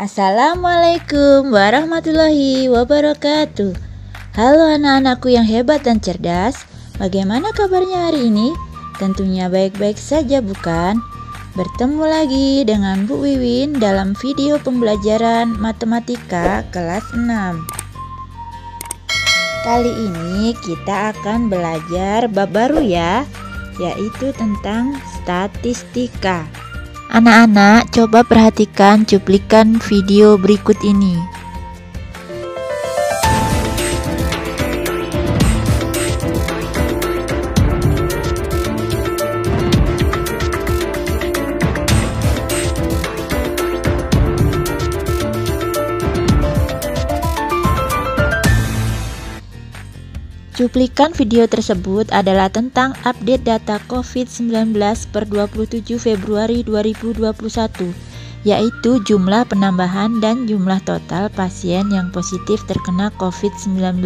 Assalamualaikum warahmatullahi wabarakatuh. Halo anak-anakku yang hebat dan cerdas. Bagaimana kabarnya hari ini? Tentunya baik-baik saja bukan? Bertemu lagi dengan Bu Wiwin dalam video pembelajaran matematika kelas 6. Kali ini kita akan belajar bab baru ya, yaitu tentang statistika. Anak-anak, coba perhatikan cuplikan video berikut ini. Cuplikan video tersebut adalah tentang update data COVID-19 per 27 Februari 2021, yaitu jumlah penambahan dan jumlah total pasien yang positif terkena COVID-19,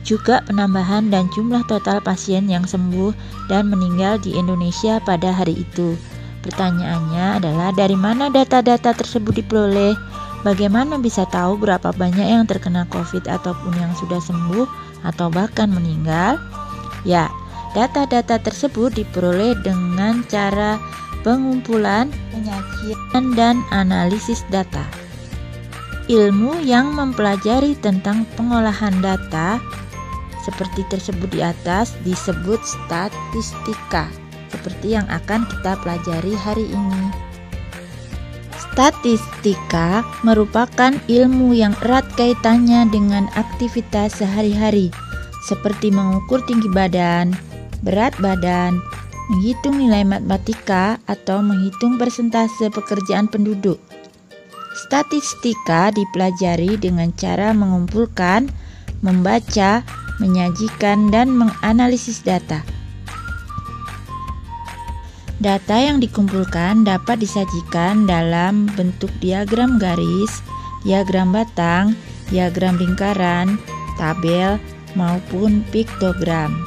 juga penambahan dan jumlah total pasien yang sembuh dan meninggal di Indonesia pada hari itu. Pertanyaannya adalah dari mana data-data tersebut diperoleh? Bagaimana bisa tahu berapa banyak yang terkena COVID ataupun yang sudah sembuh atau bahkan meninggal? Ya, data-data tersebut diperoleh dengan cara pengumpulan, penyajian, dan analisis data. Ilmu yang mempelajari tentang pengolahan data seperti tersebut di atas disebut statistika, seperti yang akan kita pelajari hari ini. Statistika merupakan ilmu yang erat kaitannya dengan aktivitas sehari-hari, seperti mengukur tinggi badan, berat badan, menghitung nilai matematika, atau menghitung persentase pekerjaan penduduk. Statistika dipelajari dengan cara mengumpulkan, membaca, menyajikan, dan menganalisis data. Data yang dikumpulkan dapat disajikan dalam bentuk diagram garis, diagram batang, diagram lingkaran, tabel, maupun piktogram.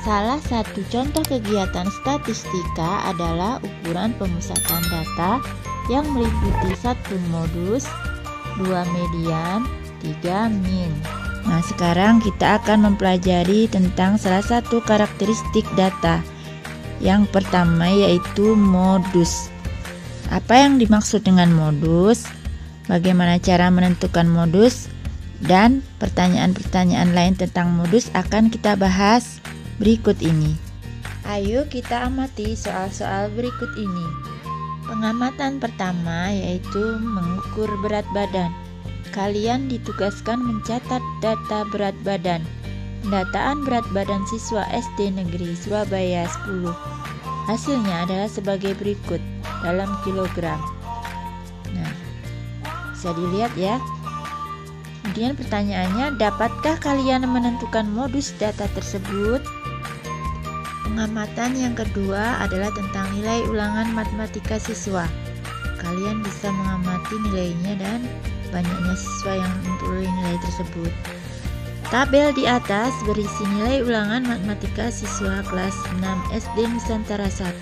Salah satu contoh kegiatan statistika adalah ukuran pemusatan data yang meliputi 1 modus, 2 median, 3 min. Nah, sekarang kita akan mempelajari tentang salah satu karakteristik data. Yang pertama yaitu modus. Apa yang dimaksud dengan modus? Bagaimana cara menentukan modus? Dan pertanyaan-pertanyaan lain tentang modus akan kita bahas berikut ini. Ayo kita amati soal-soal berikut ini. Pengamatan pertama yaitu mengukur berat badan. Kalian ditugaskan mencatat data berat badan. Pendataan berat badan siswa SD Negeri Surabaya 10. Hasilnya adalah sebagai berikut dalam kilogram. Nah, bisa dilihat ya. Kemudian pertanyaannya, dapatkah kalian menentukan modus data tersebut? Pengamatan yang kedua adalah tentang nilai ulangan matematika siswa. Kalian bisa mengamati nilainya dan banyaknya siswa yang memperoleh nilai tersebut. Tabel di atas berisi nilai ulangan matematika siswa kelas 6 SD Nusantara 1.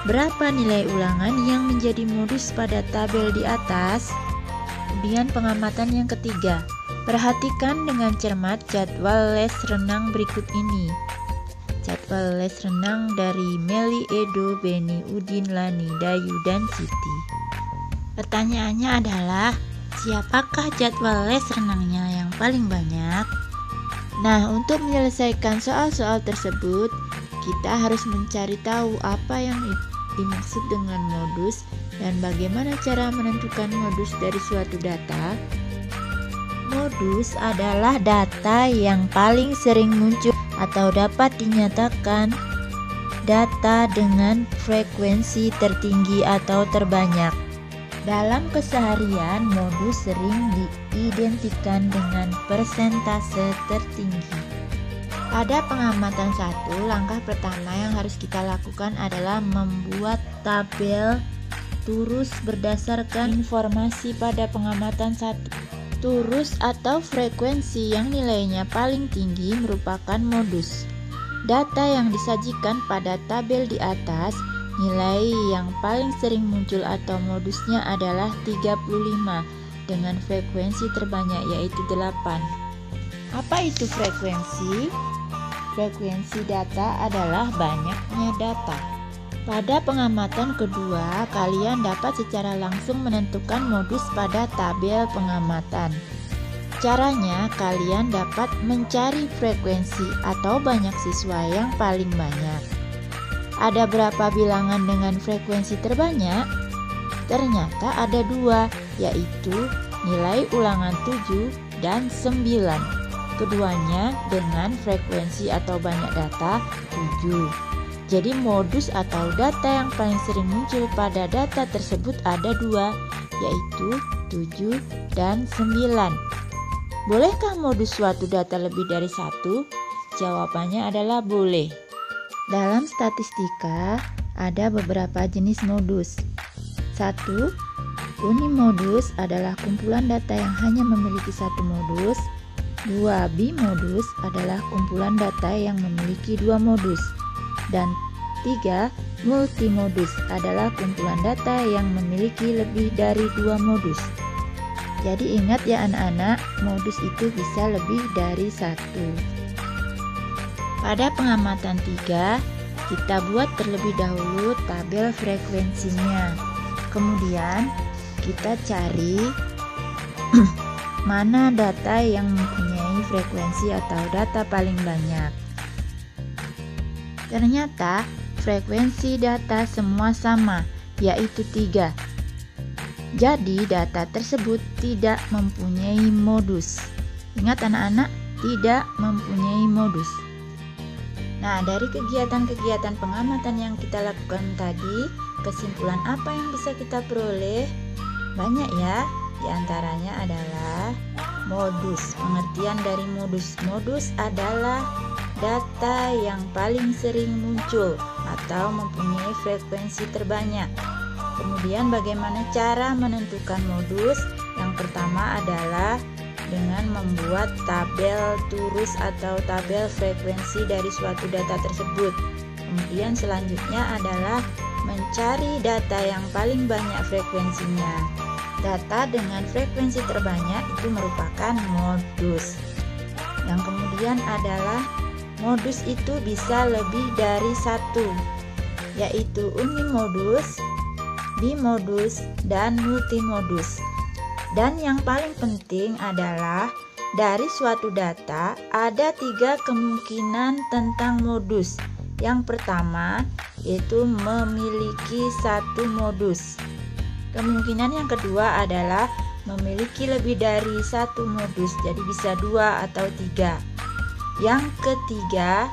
Berapa nilai ulangan yang menjadi modus pada tabel di atas? Kemudian pengamatan yang ketiga. Perhatikan dengan cermat jadwal les renang berikut ini. Jadwal les renang dari Meli, Edo, Beni, Udin, Lani, Dayu, dan Siti. Pertanyaannya adalah, siapakah jadwal les renangnya yang paling banyak? Nah, untuk menyelesaikan soal-soal tersebut, kita harus mencari tahu apa yang dimaksud dengan modus dan bagaimana cara menentukan modus dari suatu data. Modus adalah data yang paling sering muncul atau dapat dinyatakan data dengan frekuensi tertinggi atau terbanyak. Dalam keseharian, modus sering diidentikan dengan persentase tertinggi. Pada pengamatan 1, langkah pertama yang harus kita lakukan adalah membuat tabel turus berdasarkan informasi pada pengamatan 1. Turus atau frekuensi yang nilainya paling tinggi merupakan modus. Data yang disajikan pada tabel di atas Nilai yang paling sering muncul atau modusnya adalah 35 dengan frekuensi terbanyak yaitu 8. Apa itu frekuensi? Frekuensi data adalah banyaknya data. Pada pengamatan kedua, kalian dapat secara langsung menentukan modus pada tabel pengamatan. Caranya, kalian dapat mencari frekuensi atau banyak siswa yang paling banyak. Ada berapa bilangan dengan frekuensi terbanyak? Ternyata ada 2, yaitu nilai ulangan 7 dan 9. Keduanya dengan frekuensi atau banyak data 7. Jadi modus atau data yang paling sering muncul pada data tersebut ada 2, yaitu 7 dan 9. Bolehkah modus suatu data lebih dari 1? Jawabannya adalah boleh. Dalam statistika, ada beberapa jenis modus. 1. Unimodus adalah kumpulan data yang hanya memiliki satu modus. 2. Bimodus adalah kumpulan data yang memiliki 2 modus. Dan 3. Multimodus adalah kumpulan data yang memiliki lebih dari 2 modus. Jadi ingat ya anak-anak, modus itu bisa lebih dari 1. Pada pengamatan 3, kita buat terlebih dahulu tabel frekuensinya. Kemudian kita cari mana data yang mempunyai frekuensi atau data paling banyak. Ternyata frekuensi data semua sama, yaitu 3. Jadi data tersebut tidak mempunyai modus. Ingat anak-anak, tidak mempunyai modus. Nah, dari kegiatan-kegiatan pengamatan yang kita lakukan tadi, kesimpulan apa yang bisa kita peroleh? Banyak ya, diantaranya adalah modus. Pengertian dari modus. Modus adalah data yang paling sering muncul atau mempunyai frekuensi terbanyak. Kemudian bagaimana cara menentukan modus? Yang pertama adalah dengan membuat tabel turus atau tabel frekuensi dari suatu data tersebut. Kemudian selanjutnya adalah mencari data yang paling banyak frekuensinya. Data dengan frekuensi terbanyak itu merupakan modus. Yang kemudian adalah modus itu bisa lebih dari 1, yaitu unimodus, bimodus, dan multimodus. Dan yang paling penting adalah dari suatu data ada 3 kemungkinan tentang modus. Yang pertama yaitu memiliki 1 modus. Kemungkinan yang kedua adalah memiliki lebih dari 1 modus, jadi bisa 2 atau 3. Yang ketiga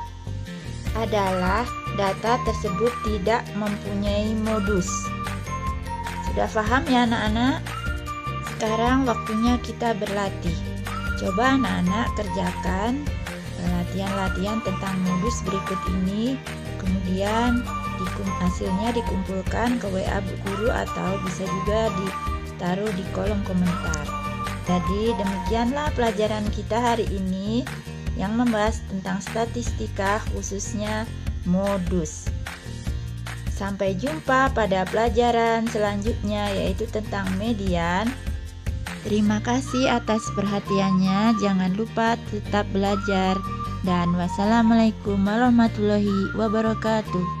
adalah data tersebut tidak mempunyai modus. Sudah paham ya anak-anak? Sekarang waktunya kita berlatih. Coba anak-anak kerjakan latihan-latihan tentang modus berikut ini. Kemudian hasilnya dikumpulkan ke WA Bu Guru atau bisa juga ditaruh di kolom komentar. Jadi demikianlah pelajaran kita hari ini yang membahas tentang statistika, khususnya modus. Sampai jumpa pada pelajaran selanjutnya, yaitu tentang median. Terima kasih atas perhatiannya. Jangan lupa tetap belajar. Dan wassalamualaikum warahmatullahi wabarakatuh.